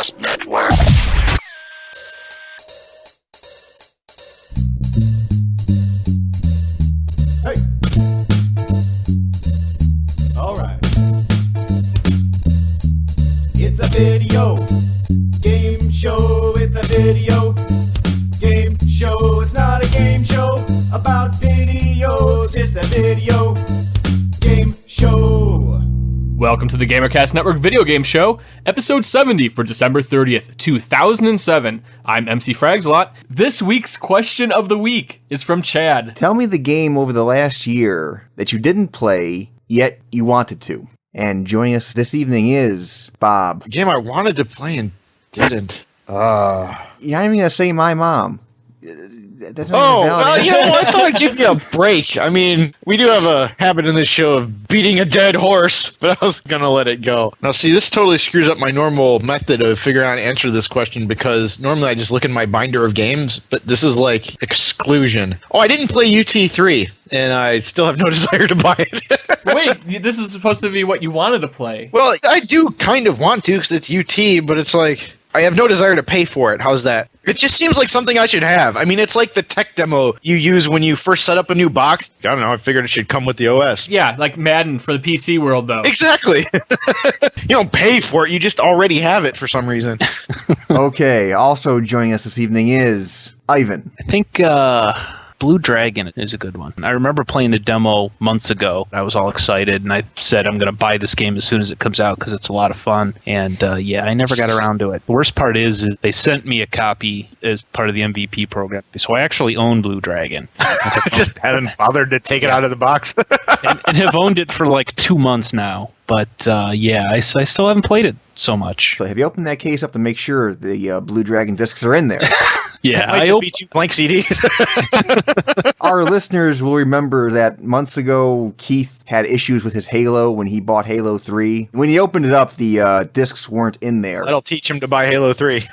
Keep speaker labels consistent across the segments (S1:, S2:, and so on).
S1: Gamercast Network.
S2: Hey. All right. It's a video game show. It's a video game show. It's not a game show about videos. It's a video game show.
S3: Welcome to the Gamercast Network Video Game Show, episode 70 for December 30th, 2007. I'm MC Fragslot. This week's question of the week is from Chad.
S4: Tell me the game over the last year that you didn't play, yet you wanted to. And joining us this evening is Bob.
S5: A game I wanted to play and didn't.
S4: You're not even going to say My Mom. That's not
S5: Oh,
S4: valid.
S5: well, you know what? I thought I'd give you a break. I mean, we do have a habit in this show of beating a dead horse, but I was going to let it go. Now, see, this totally screws up my normal method of figuring out how to answer this question, because normally I just look in my binder of games, but this is like exclusion. Oh, I didn't play UT3, and I still have no desire to buy it.
S3: Wait, this is supposed to be what you wanted to play.
S5: Well, I do kind of want to, because it's UT, but it's like, I have no desire to pay for it. How's that? It just seems like something I should have. I mean, it's like the tech demo you use when you first set up a new box. I don't know, I figured it should come with the OS.
S3: Yeah, like Madden for the PC world, though.
S5: Exactly. You don't pay for it, you just already have it for some reason.
S4: Okay, also joining us this evening is Ivan.
S6: I think Blue Dragon is a good one. I remember playing the demo months ago. I was all excited, and I said I'm going to buy this game as soon as it comes out because it's a lot of fun. And yeah, I never got around to it. The worst part is they sent me a copy as part of the MVP program. So I actually own Blue Dragon.
S5: Just haven't bothered to take it out of the box.
S6: and have owned it for like 2 months now. But yeah, I still haven't played it so much.
S4: So have you opened that case up to make sure the Blue Dragon discs are in there?
S6: Yeah,
S5: Might just be 2 blank CDs.
S4: Our listeners will remember that months ago, Keith had issues with his Halo when he bought Halo 3. When he opened it up, the discs weren't in there.
S5: That'll teach him to buy Halo 3.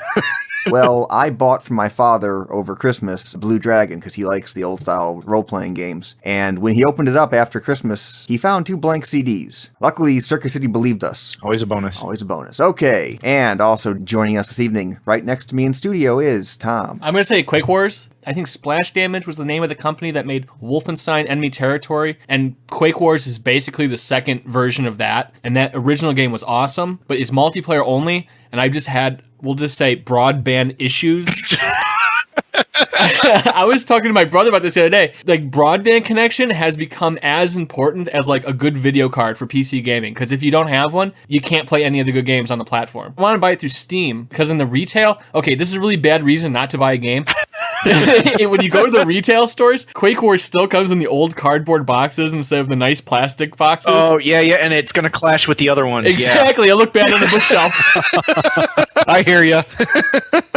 S4: Well, I bought for my father over Christmas Blue Dragon because he likes the old-style role-playing games. And when he opened it up after Christmas, he found 2 blank CDs. Luckily, Circuit City believed us.
S5: Always a bonus.
S4: Always a bonus. Okay, and also joining us this evening, right next to me in studio, is Tom.
S3: I'm going to say Quake Wars. I think Splash Damage was the name of the company that made Wolfenstein Enemy Territory, and Quake Wars is basically the second version of that. And that original game was awesome, but it's multiplayer only, and I just had, we'll just say, broadband issues. I was talking to my brother about this the other day. Like, broadband connection has become as important as, like, a good video card for PC gaming. Because if you don't have one, you can't play any of the good games on the platform. I want to buy it through Steam, because in the retail, okay, this is a really bad reason not to buy a game. When you go to the retail stores, Quake Wars still comes in the old cardboard boxes instead of the nice plastic boxes.
S5: Oh, yeah, and it's going to clash with the other ones.
S3: Exactly,
S5: Yeah.
S3: I look bad on the bookshelf.
S5: I hear ya.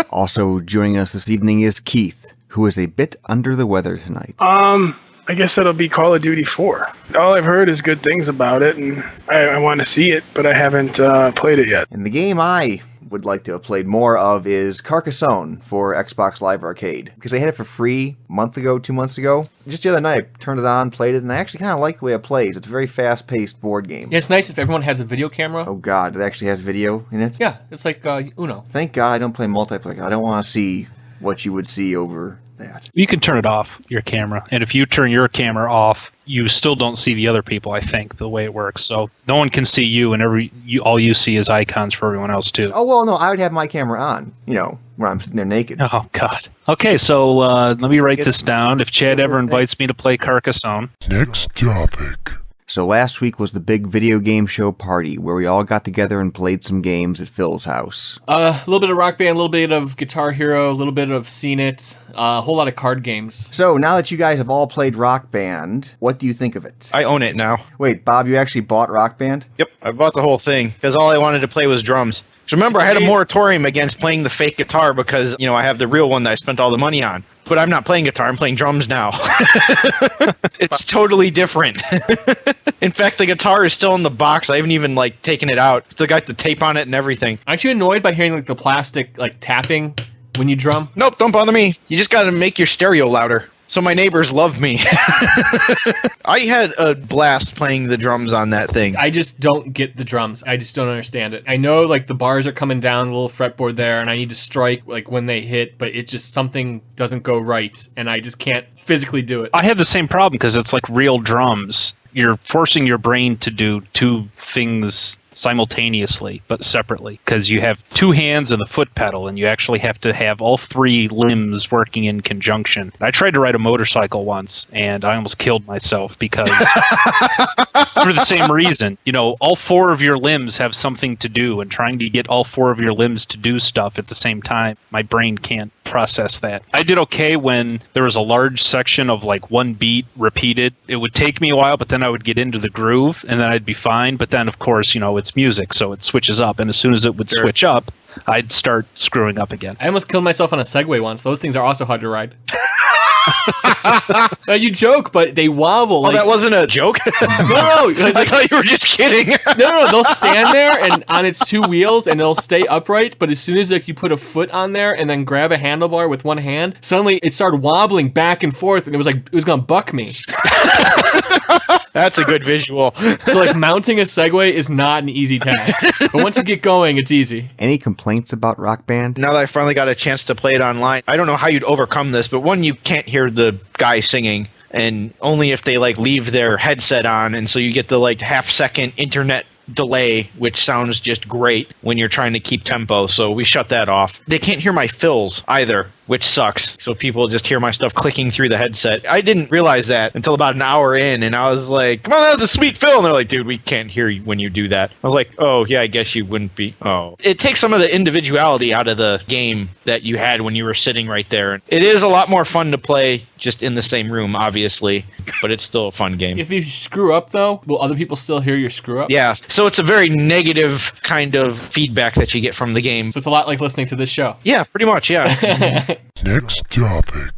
S4: Also joining us this evening is Keith, who is a bit under the weather tonight.
S7: I guess that'll be Call of Duty 4. All I've heard is good things about it, and I want to see it, but I haven't played it yet.
S4: And the game I would like to have played more of is Carcassonne for Xbox Live Arcade. Because they had it for free a month ago, 2 months ago. Just the other night, I turned it on, played it, and I actually kind of like the way it plays. It's a very fast-paced board game.
S3: Yeah, it's nice if everyone has a video camera.
S4: Oh god, it actually has video in it?
S3: Yeah, it's like Uno.
S4: Thank god I don't play multiplayer. I don't want to see what you would see over that.
S6: You can turn it off, your camera. And if you turn your camera off, you still don't see the other people, I think, the way it works. So no one can see you, and all you see is icons for everyone else, too.
S4: Oh, well, no, I would have my camera on, when I'm sitting there naked.
S6: Oh, God. Okay, so let me write this down. If Chad ever invites me to play Carcassonne.
S1: Next topic.
S4: So last week was the big video game show party where we all got together and played some games at Phil's house.
S3: A little bit of Rock Band, a little bit of Guitar Hero, a little bit of Seen It, a whole lot of card games.
S4: So now that you guys have all played Rock Band, what do you think of it?
S5: I own it now.
S4: Wait, Bob, you actually bought Rock Band?
S5: Yep, I bought the whole thing, because all I wanted to play was drums. So remember, I had a moratorium against playing the fake guitar because, I have the real one that I spent all the money on. But I'm not playing guitar, I'm playing drums now. It's totally different. In fact, the guitar is still in the box. I haven't even, taken it out. Still got the tape on it and everything.
S3: Aren't you annoyed by hearing, the plastic, tapping when you drum?
S5: Nope, don't bother me. You just gotta make your stereo louder. So my neighbors love me. I had a blast playing the drums on that thing.
S3: I just don't get the drums. I just don't understand it. I know like the bars are coming down a little fretboard there and I need to strike like when they hit, but it just something doesn't go right and I just can't physically do it.
S6: I had the same problem because it's like real drums. You're forcing your brain to do two things simultaneously but separately because you have two hands and the foot pedal and you actually have to have all three limbs working in conjunction. I tried to ride a motorcycle once and I almost killed myself because for the same reason. You know, all four of your limbs have something to do and trying to get all four of your limbs to do stuff at the same time, my brain can't process that. I did okay when there was a large section of like one beat repeated. It would take me a while, but then I would get into the groove and then I'd be fine. But then, of course, you know, it's music, so it switches up. And as soon as it would switch up, I'd start screwing up again.
S3: I almost killed myself on a Segway once. Those things are also hard to ride. You joke, but they wobble.
S5: That wasn't a joke?
S3: No,
S5: I thought you were just kidding.
S3: No, they'll stand there and on its two wheels and they'll stay upright, but as soon as like you put a foot on there and then grab a handlebar with one hand, suddenly it started wobbling back and forth and it was like it was gonna buck me.
S5: That's a good visual.
S3: So like mounting a Segway is not an easy task, but once you get going, it's easy.
S4: Any complaints about Rock Band?
S5: Now that I finally got a chance to play it online, I don't know how you'd overcome this, but one, you can't hear the guy singing, and only if they like leave their headset on, and so you get the like half-second internet delay, which sounds just great when you're trying to keep tempo, so we shut that off. They can't hear my fills either, which sucks. So people just hear my stuff clicking through the headset. I didn't realize that until about an hour in, and I was like, come on, that was a sweet fill. And they're like, dude, we can't hear you when you do that. I was like, oh, yeah, I guess you wouldn't be. Oh. It takes some of the individuality out of the game that you had when you were sitting right there. It is a lot more fun to play just in the same room, obviously, but it's still a fun game.
S3: If you screw up, though, will other people still hear your screw up?
S5: Yeah, so it's a very negative kind of feedback that you get from the game.
S3: So it's a lot like listening to this show.
S5: Yeah, pretty much, yeah.
S1: Next topic.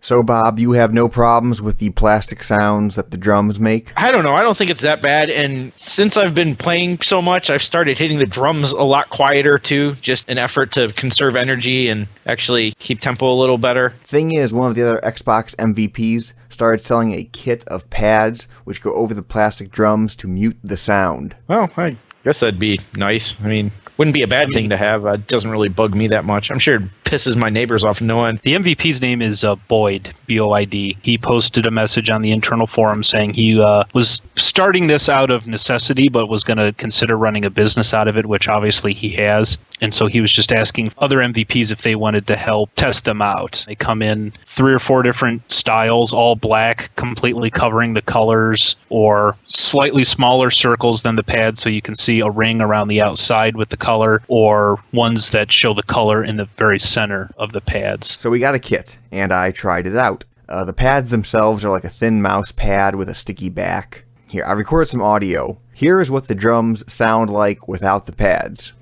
S4: So, Bob, you have no problems with the plastic sounds that the drums make?
S5: I don't know. I don't think it's that bad. And since I've been playing so much, I've started hitting the drums a lot quieter, too. Just an effort to conserve energy and actually keep tempo a little better.
S4: Thing is, one of the other Xbox MVPs started selling a kit of pads which go over the plastic drums to mute the sound.
S5: Well, I guess that'd be nice. I mean, wouldn't be a bad thing to have. It doesn't really bug me that much. I'm sure it pisses my neighbors off knowing.
S6: The MVP's name is Boyd, B-O-I-D. He posted a message on the internal forum saying he was starting this out of necessity, but was going to consider running a business out of it, which obviously he has. And so he was just asking other MVPs if they wanted to help test them out. They come in 3 or 4 different styles, all black, completely covering the colors, or slightly smaller circles than the pad so you can see a ring around the outside with the color, or ones that show the color in the very center of the pads.
S4: So we got a kit, and I tried it out. The pads themselves are like a thin mouse pad with a sticky back. Here, I recorded some audio. Here is what the drums sound like without the pads.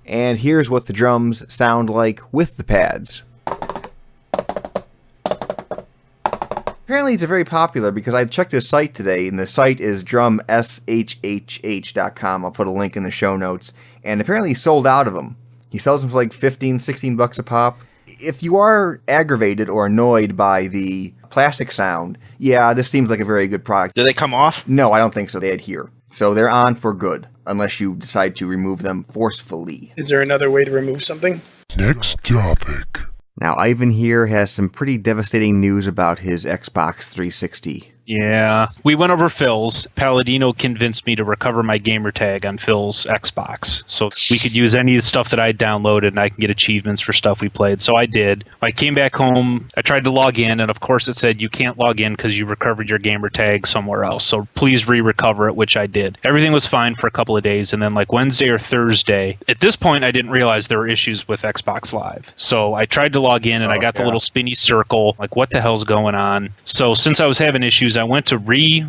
S4: And here's what the drums sound like with the pads. Apparently it's very popular because I checked this site today, and the site is drumshhh.com. I'll put a link in the show notes. And apparently he's sold out of them. He sells them for like 15, 16 bucks a pop. If you are aggravated or annoyed by the plastic sound, yeah, this seems like a very good product.
S5: Do they come off?
S4: No, I don't think so. They adhere. So they're on for good, unless you decide to remove them forcefully.
S7: Is there another way to remove something?
S1: Next topic.
S4: Now, Ivan here has some pretty devastating news about his Xbox 360.
S6: Yeah. We went over Phil's. Palladino convinced me to recover my gamer tag on Phil's Xbox. So we could use any of the stuff that I downloaded and I can get achievements for stuff we played. So I did. I came back home. I tried to log in, and of course it said you can't log in because you recovered your gamer tag somewhere else. So please re-recover it, which I did. Everything was fine for a couple of days, and then like Wednesday or Thursday, at this point I didn't realize there were issues with Xbox Live. So I tried to log in, and I got the little spinny circle. Like, what the hell's going on? So since I was having issues, is I went to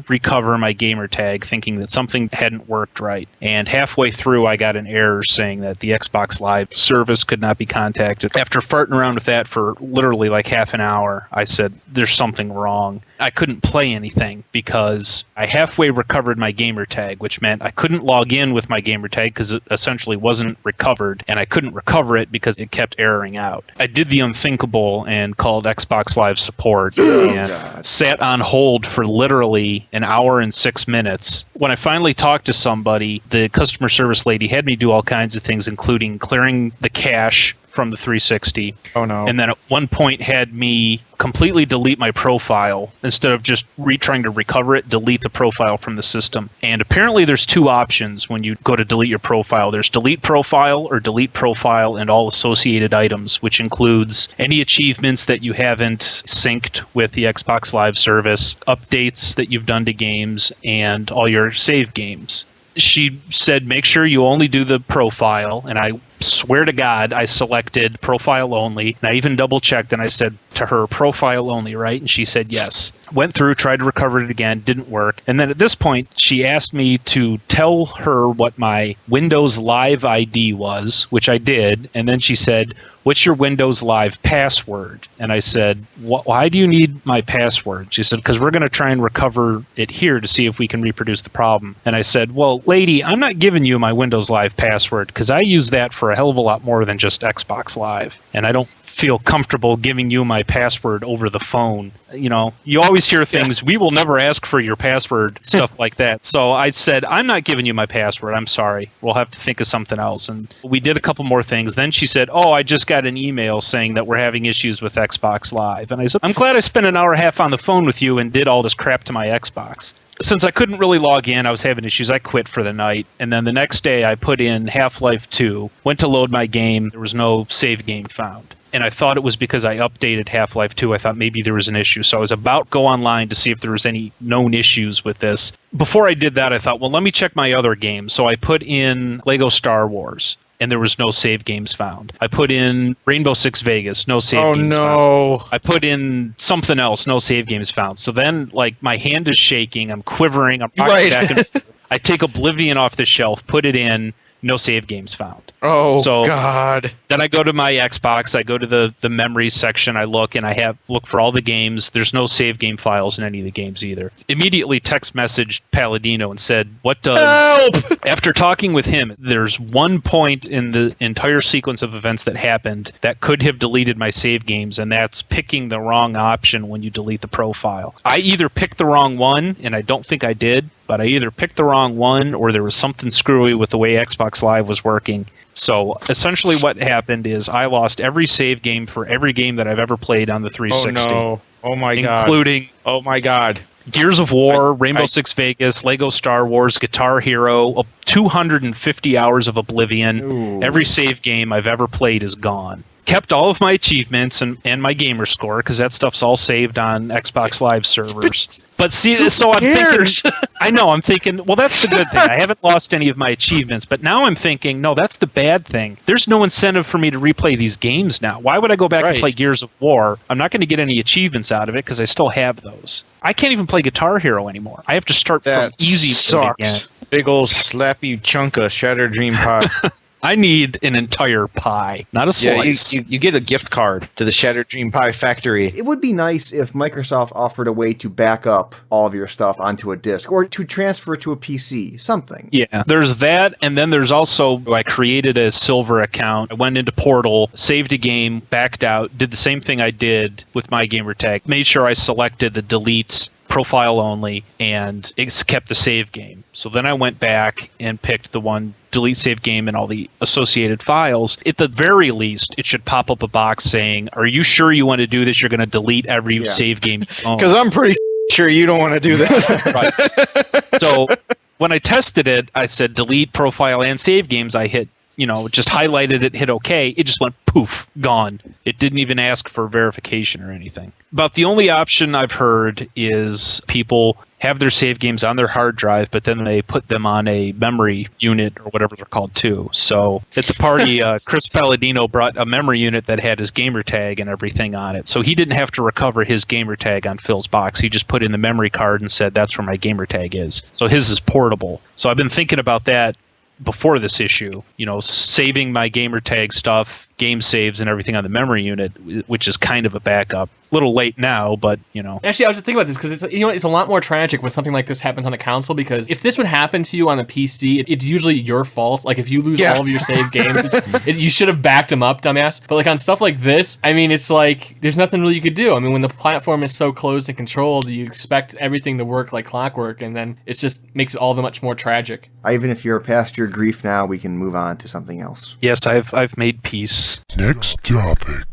S6: recover my gamer tag thinking that something hadn't worked right. And halfway through, I got an error saying that the Xbox Live service could not be contacted. After farting around with that for literally like half an hour, I said, there's something wrong. I couldn't play anything because I halfway recovered my gamer tag, which meant I couldn't log in with my gamer tag because it essentially wasn't recovered, and I couldn't recover it because it kept erroring out. I did the unthinkable and called Xbox Live support and sat on hold for literally an hour and 6 minutes. When I finally talked to somebody, the customer service lady had me do all kinds of things, including clearing the cache from the 360.
S5: Oh no.
S6: And then at one point had me completely delete my profile. Instead of just trying to recover it, delete the profile from the system. And apparently there's two options when you go to delete your profile. There's delete profile or delete profile and all associated items, which includes any achievements that you haven't synced with the Xbox Live service, updates that you've done to games, and all your save games. She said, make sure you only do the profile, and I swear to God, I selected profile only, and I even double-checked, and I said to her, profile only, right? And she said yes. Went through, tried to recover it again, didn't work. And then at this point, she asked me to tell her what my Windows Live ID was, which I did, and then she said, what's your Windows Live password? And I said, why do you need my password? She said, because we're going to try and recover it here to see if we can reproduce the problem. And I said, well, lady, I'm not giving you my Windows Live password because I use that for a hell of a lot more than just Xbox Live. And I don't feel comfortable giving you my password over the phone. You know, you always hear things, we will never ask for your password, stuff like that. So I said, I'm not giving you my password. I'm sorry. We'll have to think of something else. And we did a couple more things. Then she said, oh, I just got an email saying that we're having issues with Xbox Live. And I said, I'm glad I spent an hour and a half on the phone with you and did all this crap to my Xbox. Since I couldn't really log in, I was having issues, I quit for the night. And then the next day I put in Half-Life 2, went to load my game, there was no save game found. And I thought it was because I updated Half-Life 2. I thought maybe there was an issue. So I was about to go online to see if there was any known issues with this. Before I did that, I thought, well, let me check my other games. So I put in Lego Star Wars, and there was no save games found. I put in Rainbow Six Vegas, no save games found. I put in something else, no save games found. So then, like, my hand is shaking, I'm quivering, I'm rocking back and forth. I take Oblivion off the shelf, put it in, no save games found.
S5: Oh, so, God.
S6: Then I go to my Xbox, I go to the memories section, I look, and I look for all the games. There's no save game files in any of the games either. Immediately text messaged Palladino and said, what does...
S5: Help!
S6: After talking with him, there's one point in the entire sequence of events that happened that could have deleted my save games, and that's picking the wrong option when you delete the profile. I either picked the wrong one, and I don't think I did, but I either picked the wrong one or there was something screwy with the way Xbox Live was working. So essentially what happened is I lost every save game for every game that I've ever played on the 360.
S5: Oh, no. Oh, my God.
S6: Including
S5: oh, my God.
S6: Gears of War, Rainbow Six Vegas, Lego Star Wars, Guitar Hero, 250 hours of Oblivion.
S4: Ooh.
S6: Every save game I've ever played is gone. Kept all of my achievements and my gamer score because that stuff's all saved on Xbox Live servers. But see, so I'm thinking, I'm thinking, well, that's the good thing. I haven't lost any of my achievements, but now I'm thinking, no, that's the bad thing. There's no incentive for me to replay these games now. Why would I go back and play Gears of War? I'm not going to get any achievements out of it because I still have those. I can't even play Guitar Hero anymore. I have to start from easy
S5: sucks.
S6: Again.
S5: Big old slappy chunk of Shattered Dream Pie.
S6: I need an entire pie, not a slice.
S5: Yeah, you get a gift card to the Shattered Dream Pie factory.
S4: It would be nice if Microsoft offered a way to back up all of your stuff onto a disk or to transfer to a PC, something.
S6: Yeah, there's that, and then there's also, I created a Silver account. I went into Portal, saved a game, backed out, did the same thing I did with my gamer tag, made sure I selected the delete profile only, and it's kept the save game. So then I went back and picked the one delete save game and all the associated files. At the very least, it should pop up a box saying, are you sure you want to do this? You're going to delete every save game you own.
S5: Because I'm pretty sure you don't want to do this.
S6: Right. So when I tested it, I said delete profile and save games. I hit just highlighted it, hit OK, it just went poof, gone. It didn't even ask for verification or anything. About the only option I've heard is people have their save games on their hard drive, but then they put them on a memory unit or whatever they're called too. So at the party, Chris Palladino brought a memory unit that had his gamer tag and everything on it. So he didn't have to recover his gamer tag on Phil's box. He just put in the memory card and said, that's where my gamer tag is. So his is portable. So I've been thinking about that before this issue, saving my gamer tag stuff, game saves and everything on the memory unit, which is kind of a backup. A little late now, but
S3: Actually, I was just thinking about this because it's a lot more tragic when something like this happens on a console, because if this would happen to you on the PC, it's usually your fault. Like if you lose all of your saved games, you should have backed them up, dumbass. But like on stuff like this, I mean, it's like there's nothing really you could do. I mean, when the platform is so closed and controlled, you expect everything to work like clockwork, and then it just makes it all the much more tragic.
S4: Even if you're past your grief now, we can move on to something else.
S6: yes, I've made peace.
S1: Next topic.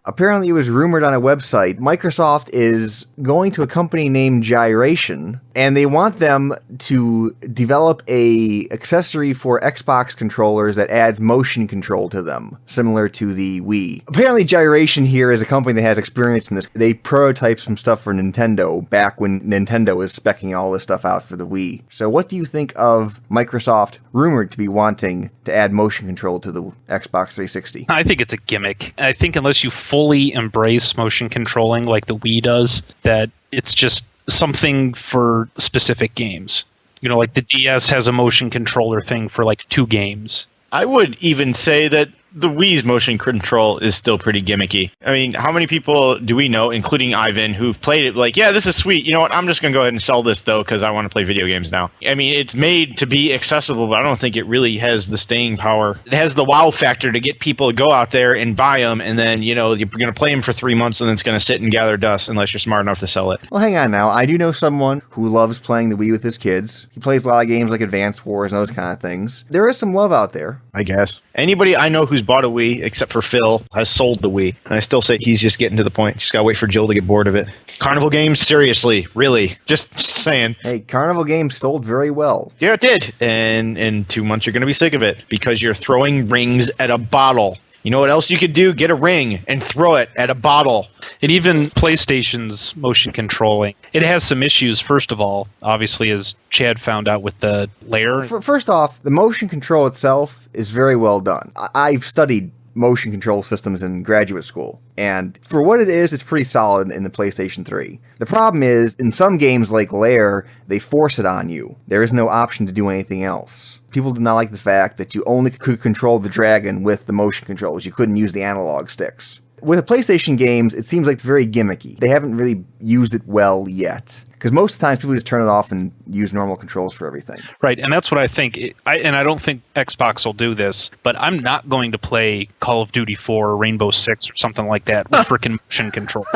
S4: Apparently, it was rumored on a website, Microsoft is going to a company named Gyration, and they want them to develop a accessory for Xbox controllers that adds motion control to them, similar to the Wii. Apparently, Gyration here is a company that has experience in this. They prototyped some stuff for Nintendo back when Nintendo was speccing all this stuff out for the Wii. So what do you think of Microsoft rumored to be wanting to add motion control to the Xbox 360?
S6: I think it's a gimmick. I think unless you fully embrace motion controlling like the Wii does, that it's just something for specific games. Like the DS has a motion controller thing for like 2 games.
S5: I would even say that the Wii's motion control is still pretty gimmicky. I mean, how many people do we know, including Ivan, who've played it like, yeah, this is sweet. You know what? I'm just going to go ahead and sell this, though, because I want to play video games now. I mean, it's made to be accessible, but I don't think it really has the staying power. It has the wow factor to get people to go out there and buy them, and then, you're going to play them for 3 months, and then it's going to sit and gather dust unless you're smart enough to sell it.
S4: Well, hang on now. I do know someone who loves playing the Wii with his kids. He plays a lot of games like Advance Wars and those kind of things. There is some love out there,
S5: I guess. Anybody I know who's bought a Wii, except for Phil, has sold the Wii. And I still say he's just getting to the point. Just gotta wait for Jill to get bored of it. Carnival Games, seriously, really. Just saying.
S4: Hey, Carnival Games sold very well.
S5: Yeah, it did. And in 2 months, you're gonna be sick of it because you're throwing rings at a bottle. You know what else you could do? Get a ring and throw it at a bottle.
S6: And even PlayStation's motion controlling, it has some issues, first of all, obviously, as Chad found out with the layer.
S4: First off, the motion control itself is very well done. I've studied motion control systems in graduate school, and for what it is, it's pretty solid in the PlayStation 3. The problem is, in some games like Lair, they force it on you. There is no option to do anything else. People did not like the fact that you only could control the dragon with the motion controls. You couldn't use the analog sticks. With the PlayStation games, it seems like it's very gimmicky. They haven't really used it well yet. Because most of the time, people just turn it off and use normal controls for everything.
S6: Right, and that's what I think. And I don't think Xbox will do this, but I'm not going to play Call of Duty 4 or Rainbow Six or something like that with freaking motion controls.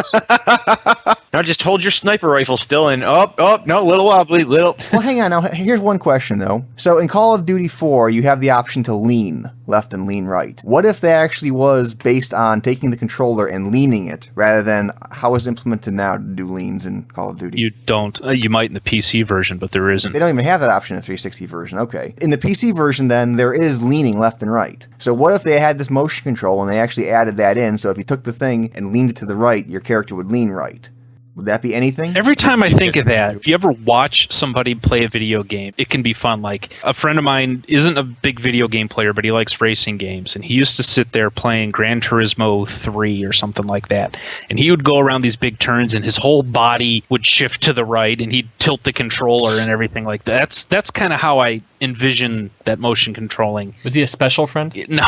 S5: Now just hold your sniper rifle still and no, little wobbly, little.
S4: Well, hang on. Now, here's one question, though. So in Call of Duty 4, you have the option to lean left and lean right. What if that actually was based on taking the controller and leaning it, rather than how it's implemented now to do leans in Call of Duty?
S6: You don't. You might in the PC version, but there isn't.
S4: They don't even have that option in the 360 version. Okay. In the PC version, then, there is leaning left and right. So what if they had this motion control and they actually added that in, so if you took the thing and leaned it to the right, your character would lean right? Would that be anything?
S6: Every time I think of that, if you ever watch somebody play a video game, it can be fun. Like, a friend of mine isn't a big video game player, but he likes racing games. And he used to sit there playing Gran Turismo 3 or something like that. And he would go around these big turns and his whole body would shift to the right and he'd tilt the controller and everything like that. That's kind of how I envision that motion controlling.
S3: Was he a special friend?
S6: No.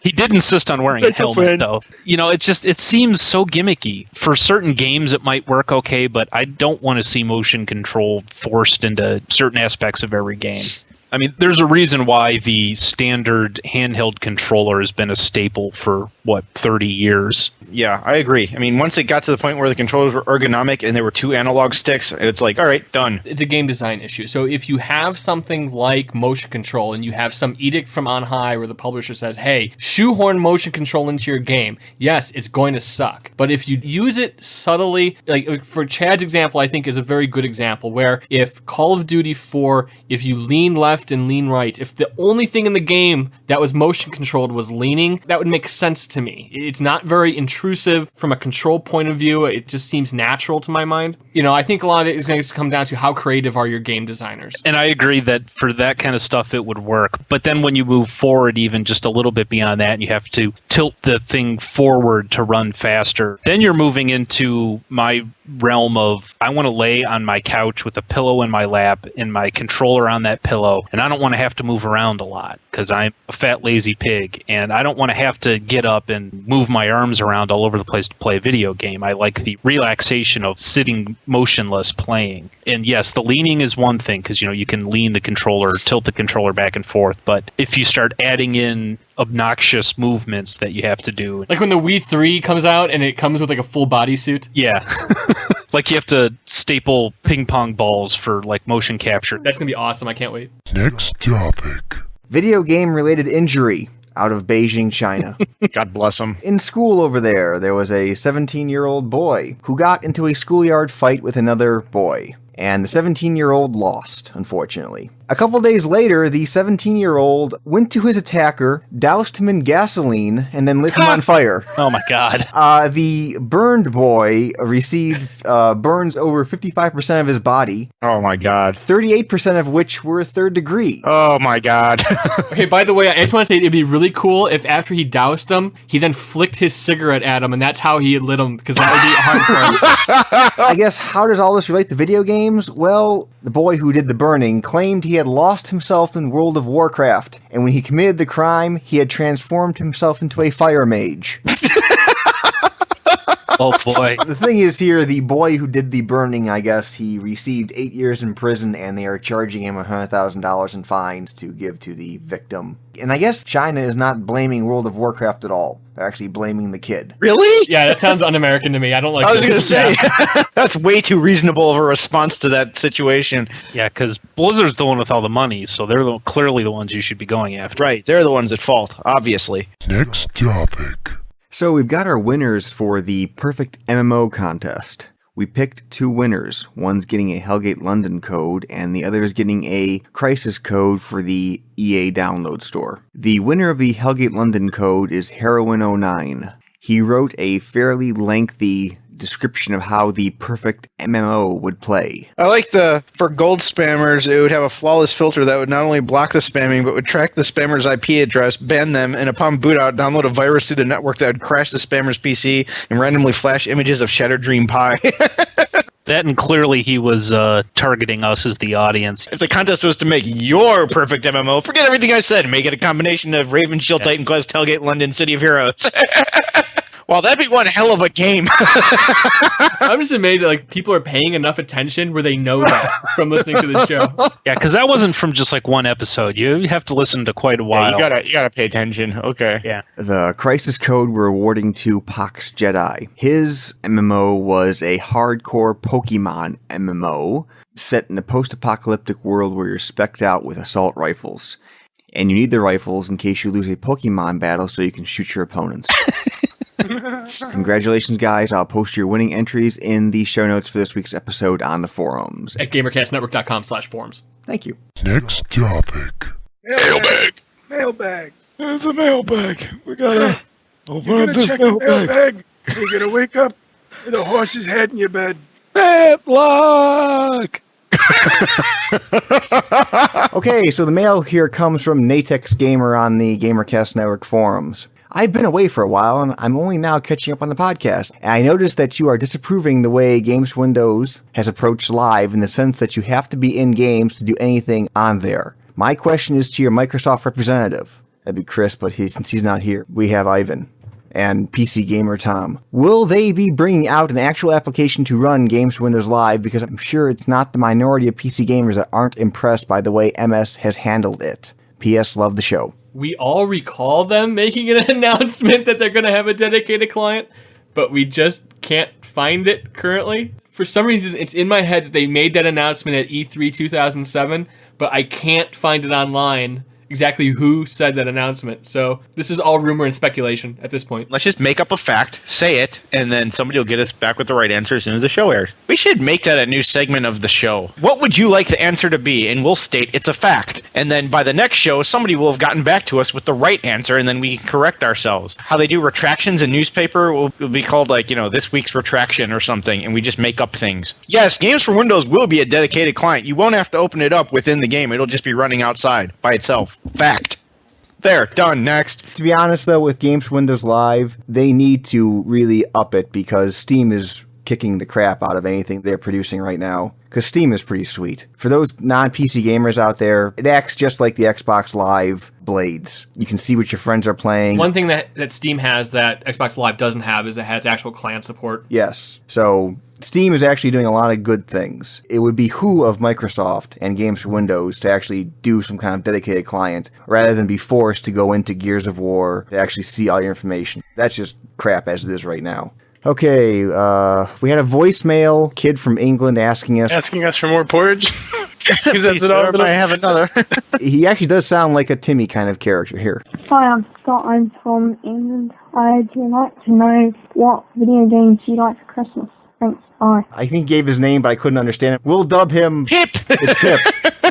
S6: He did insist on wearing a helmet, though. It seems so gimmicky. For certain games, it might work okay, but I don't want to see motion control forced into certain aspects of every game. I mean, there's a reason why the standard handheld controller has been a staple for, 30 years?
S5: Yeah, I agree. I mean, once it got to the point where the controllers were ergonomic and there were 2 analog sticks, it's like, all right, done.
S3: It's a game design issue. So if you have something like motion control and you have some edict from on high where the publisher says, hey, shoehorn motion control into your game, yes, it's going to suck. But if you use it subtly, like for Chad's example, I think is a very good example where if Call of Duty 4, if you lean left left and lean right. If the only thing in the game that was motion controlled was leaning, that would make sense to me. It's not very intrusive from a control point of view. It just seems natural to my mind. You know, I think a lot of it is going to come down to how creative are your game designers.
S6: And I agree that for that kind of stuff, it would work. But then when you move forward even just a little bit beyond that, and you have to tilt the thing forward to run faster, then you're moving into my realm of I want to lay on my couch with a pillow in my lap and my controller on that pillow, and I don't want to have to move around a lot because I'm a fat lazy pig, and I don't want to have to get up and move my arms around all over the place to play a video game. I like the relaxation of sitting motionless playing. And yes, the leaning is one thing because you can lean the controller, tilt the controller back and forth, but if you start adding in obnoxious movements that you have to do,
S3: like when the Wii 3 comes out and it comes with like a full bodysuit.
S6: Yeah. Like you have to staple ping pong balls for like motion capture.
S3: That's gonna be awesome. I can't wait.
S1: Next topic.
S4: Video game related injury out of Beijing, China.
S5: God bless him.
S4: In school over there was a 17-year-old boy who got into a schoolyard fight with another boy. And the 17-year-old lost, unfortunately. A couple days later, the 17-year-old went to his attacker, doused him in gasoline, and then lit him on fire.
S6: Oh my god.
S4: The burned boy received burns over 55% of his body,
S5: Oh my god.
S4: 38% of which were third degree.
S5: Oh my god.
S3: Okay, by the way, I just want to say it'd be really cool if after he doused him, he then flicked his cigarette at him, and that's how he had lit him, because that would be hardcore.
S4: I guess, how does all this relate to video games? Well, the boy who did the burning claimed he had lost himself in World of Warcraft, and when he committed the crime, he had transformed himself into a fire mage.
S6: Oh boy.
S4: The thing is here, the boy who did the burning, I guess he received 8 years in prison, and they are charging him $100,000 in fines to give to the victim. And I guess China is not blaming World of Warcraft at all. They're actually blaming the kid.
S5: Really?
S3: Yeah, that sounds un-American to me. I don't like
S5: I was
S3: this.
S5: going to say,
S3: Yeah.
S5: that's way too reasonable of a response to that situation.
S6: Yeah, because Blizzard's the one with all the money, so they're clearly the ones you should be going after.
S5: Right, they're the ones at fault, obviously.
S1: Next topic.
S4: So we've got our winners for the perfect MMO contest. We picked 2 winners. One's getting a Hellgate London code, and the other is getting a Crisis code for the EA download store. The winner of the Hellgate London code is Heroin09. He wrote a fairly lengthy description of how the perfect MMO would play.
S5: I like for gold spammers, it would have a flawless filter that would not only block the spamming, but would track the spammer's IP address, ban them, and upon boot out, download a virus through the network that would crash the spammer's PC and randomly flash images of Shattered Dream Pie.
S6: That, and clearly he was targeting us as the audience.
S5: If the contest was to make your perfect MMO, forget everything I said. Make it a combination of Raven, Shield, Titan Quest, Hellgate, London, City of Heroes. Well, that'd be one hell of a game.
S3: I'm just amazed that like people are paying enough attention where they know that from listening to the show.
S6: Yeah, because that wasn't from just like one episode. You have to listen to quite a while.
S5: Yeah, you gotta pay attention. Okay.
S6: Yeah.
S4: The Crisis code we're awarding to Pox Jedi. His MMO was a hardcore Pokemon MMO set in a post-apocalyptic world where you're spec'd out with assault rifles. And you need the rifles in case you lose a Pokemon battle so you can shoot your opponents. Congratulations, guys. I'll post your winning entries in the show notes for this week's episode on the forums.
S3: At gamercastnetwork.com/forums.
S4: Thank you.
S1: Next topic.
S7: Mailbag. Mailbag.
S5: It's a mailbag. We gotta
S7: You're gonna check the mailbag. You're gonna wake up with a horse's head in your bed.
S6: Matlock!
S4: Okay, so the mail here comes from Natex Gamer on the Gamercast Network forums. I've been away for a while, and I'm only now catching up on the podcast. And I noticed that you are disapproving the way Games Windows has approached live in the sense that you have to be in games to do anything on there. My question is to your Microsoft representative. That'd be Chris, but since he's not here, we have Ivan and PC Gamer Tom. Will they be bringing out an actual application to run Games Windows Live? Because I'm sure it's not the minority of PC gamers that aren't impressed by the way MS has handled it. P.S. Love the show.
S3: We all recall them making an announcement that they're going to have a dedicated client, but we just can't find it currently. For some reason, it's in my head that they made that announcement at E3 2007, but I can't find it online exactly who said that announcement. So this is all rumor and speculation at this point.
S5: Let's just make up a fact, say it, and then somebody will get us back with the right answer as soon as the show airs. We should make that a new segment of the show. What would you like the answer to be? And we'll state it's a fact. and then by the next show, somebody will have gotten back to us with the right answer, and then we can correct ourselves. How they do retractions in newspaper will be called, like, this week's retraction or something, and we just make up things. Yes, Games for Windows will be a dedicated client. You won't have to open it up within the game. It'll just be running outside by itself. Fact. There, done. Next.
S4: To be honest, though, with Games for Windows Live, they need to really up it because Steam is kicking the crap out of anything they're producing right now. Because Steam is pretty sweet. For those non-PC gamers out there, it acts just like the Xbox Live Blades. You can see what your friends are playing.
S3: One thing that Steam has that Xbox Live doesn't have is it has actual clan support.
S4: Yes. So Steam is actually doing a lot of good things. It would be who of Microsoft and Games for Windows to actually do some kind of dedicated client rather than be forced to go into Gears of War to actually see all your information. That's just crap as it is right now. Okay, we had a voicemail kid from England asking us
S7: for more porridge. Because that's
S5: Please, sir, I have another.
S4: He actually does sound like a Timmy kind of character here.
S8: Hi, I'm Scott. I'm from England. I'd like to know what video games you like for Christmas. Thanks. Bye.
S4: I think he gave his name, but I couldn't understand it. We'll dub him
S5: Pip!
S4: It's Pip.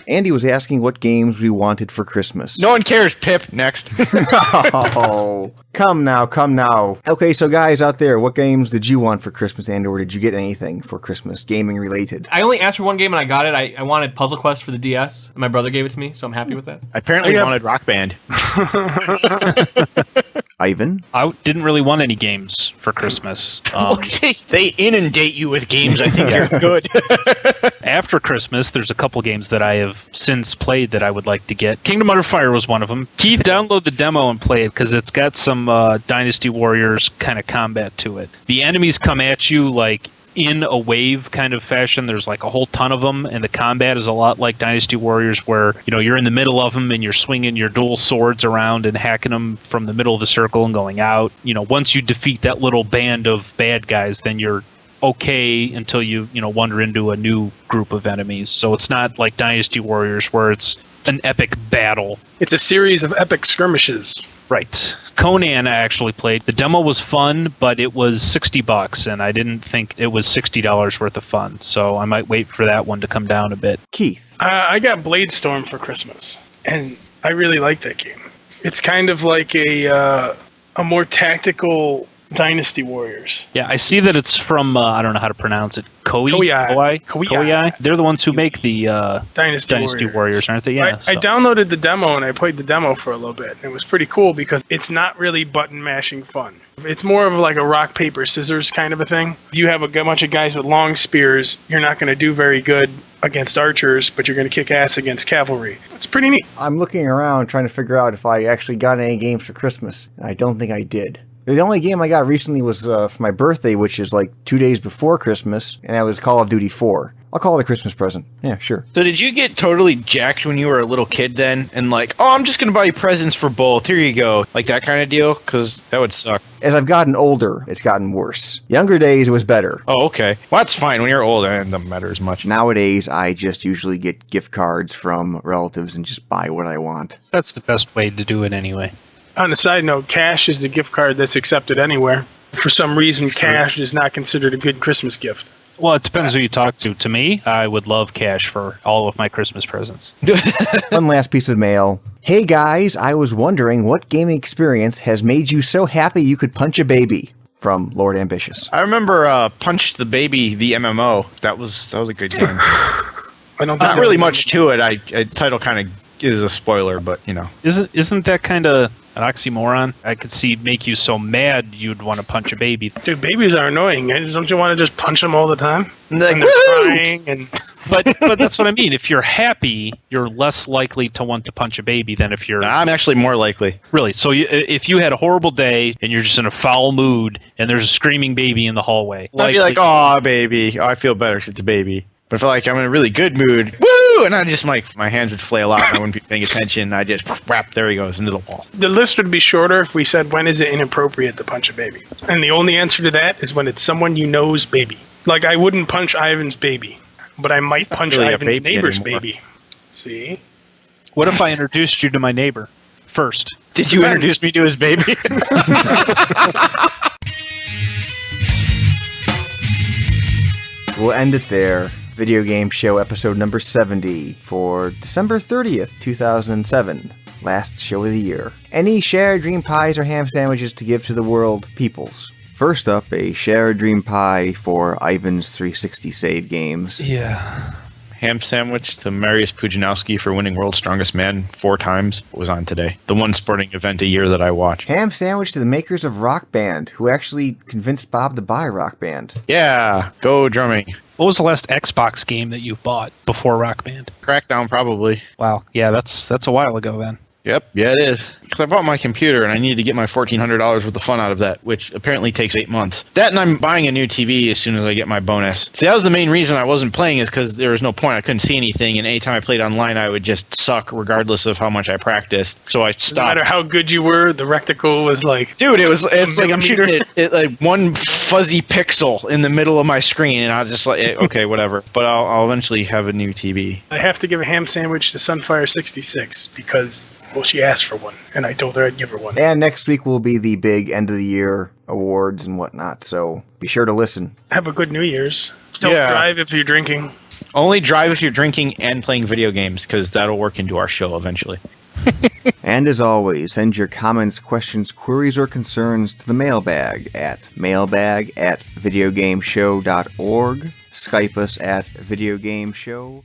S4: Andy was asking what games we wanted for Christmas.
S5: No one cares, Pip. Next.
S4: Oh, come now. Okay, so guys out there, what games did you want for Christmas, and or did you get anything for Christmas, gaming related?
S3: I only asked for one game and I got it. I wanted Puzzle Quest for the DS. My brother gave it to me, so I'm happy with that.
S5: I apparently wanted Rock Band.
S4: Ivan?
S6: I didn't really want any games for Christmas.
S5: They inundate you with games. I think are good.
S6: After Christmas, there's a couple games that I have since played that I would like to get. Kingdom Under Fire was one of them. Keith, download the demo and play it because it's got some Dynasty Warriors kind of combat to it. The enemies come at you like in a wave kind of fashion. There's like a whole ton of them, and the combat is a lot like Dynasty Warriors, where you're in the middle of them and you're swinging your dual swords around and hacking them from the middle of the circle and going out. Once you defeat that little band of bad guys, then you're okay until you wander into a new group of enemies. So it's not like Dynasty Warriors where it's an epic battle.
S7: It's a series of epic skirmishes.
S6: Right. Conan I actually played. The demo was fun, but it was $60, and I didn't think it was $60 worth of fun. So I might wait for that one to come down a bit.
S4: Keith?
S7: I got Bladestorm for Christmas, and I really like that game. It's kind of like a more tactical Dynasty Warriors.
S6: Yeah, I see that it's from, I don't know how to pronounce it, Koei? They're the ones who make the Dynasty Warriors, aren't they? Yeah.
S7: I downloaded the demo and I played the demo for a little bit. It was pretty cool because it's not really button mashing fun. It's more of like a rock, paper, scissors kind of a thing. If you have a bunch of guys with long spears, you're not going to do very good against archers, but you're going to kick ass against cavalry. It's pretty neat.
S4: I'm looking around trying to figure out if I actually got any games for Christmas. I don't think I did. The only game I got recently was for my birthday, which is like 2 days before Christmas, and that was Call of Duty 4. I'll call it a Christmas present. Yeah, sure.
S5: So did you get totally jacked when you were a little kid then? And like, oh, I'm just going to buy you presents for both. Here you go. Like that kind of deal? Because that would suck.
S4: As I've gotten older, it's gotten worse. Younger days, it was better.
S5: Oh, okay. Well, that's fine. When you're older, it doesn't matter as much.
S4: Nowadays, I just usually get gift cards from relatives and just buy what I want.
S6: That's the best way to do it anyway.
S7: On a side note, cash is the gift card that's accepted anywhere. For some reason, cash is not considered a good Christmas gift.
S6: Well, it depends who you talk to. To me, I would love cash for all of my Christmas presents.
S4: One last piece of mail. Hey guys, I was wondering what gaming experience has made you so happy you could punch a baby? From Lord Ambitious.
S5: I remember Punch the Baby, the MMO. That was a good game. Not really much to it. Title kind of is a spoiler, but
S6: Isn't that kind of an oxymoron? I could see make you so mad you'd want to punch a baby.
S7: Dude, babies are annoying. Don't you want to just punch them all the time?
S5: And they're
S7: crying and...
S6: But that's what I mean. If you're happy, you're less likely to want to punch a baby than if you're...
S5: I'm actually more likely.
S6: Really? So if you had a horrible day and you're just in a foul mood and there's a screaming baby in the hallway...
S5: I'd be like, oh, baby. Oh, I feel better because it's a baby. But if I'm in a really good mood, woo! And I just my hands would flail out and I wouldn't be paying attention. I just whap, there he goes into the wall.
S7: The list would be shorter if we said, when is it inappropriate to punch a baby? And the only answer to that is when it's someone you know's baby. Like, I wouldn't punch Ivan's baby, but I might punch
S5: really
S7: Ivan's neighbor's
S5: anymore.
S7: baby. See?
S6: What if I introduced you to my neighbor first?
S5: Did you introduce me to his baby?
S4: We'll end it there. Video Game Show episode number 70 for December 30th, 2007. Last show of the year. Any shared dream pies or ham sandwiches to give to the world peoples? First up, a shared dream pie for Ivan's 360 save games.
S6: Yeah.
S5: Ham sandwich to Mariusz Pujanowski for winning World's Strongest Man 4 times was on today. The one sporting event a year that I watch.
S4: Ham sandwich to the makers of Rock Band, who actually convinced Bob to buy Rock Band.
S5: Yeah, go drumming.
S6: What was the last Xbox game that you bought before Rock Band?
S5: Crackdown, probably.
S6: Wow. Yeah, that's a while ago then.
S5: Yep, yeah, it is. Because I bought my computer and I needed to get my $1,400 worth of fun out of that, which apparently takes 8 months. That and I'm buying a new TV as soon as I get my bonus. See, that was the main reason I wasn't playing, is because there was no point. I couldn't see anything, and anytime I played online, I would just suck regardless of how much I practiced. So I stopped.
S7: No matter how good you were, the reticle was like...
S5: Dude, it's like I'm shooting it like one fuzzy pixel in the middle of my screen, and I'll just like, okay, whatever. But I'll eventually have a new TV.
S7: I have to give a ham sandwich to Sunfire66 because, well, she asked for one, and I told her I'd give her one.
S4: And next week will be the big end of the year awards and whatnot, so be sure to listen.
S7: Have a good New Year's. Don't drive if you're drinking.
S5: Only drive if you're drinking and playing video games, because that'll work into our show eventually.
S4: And as always, send your comments, questions, queries, or concerns to the mailbag at videogameshow.org. Skype us at videogameshow.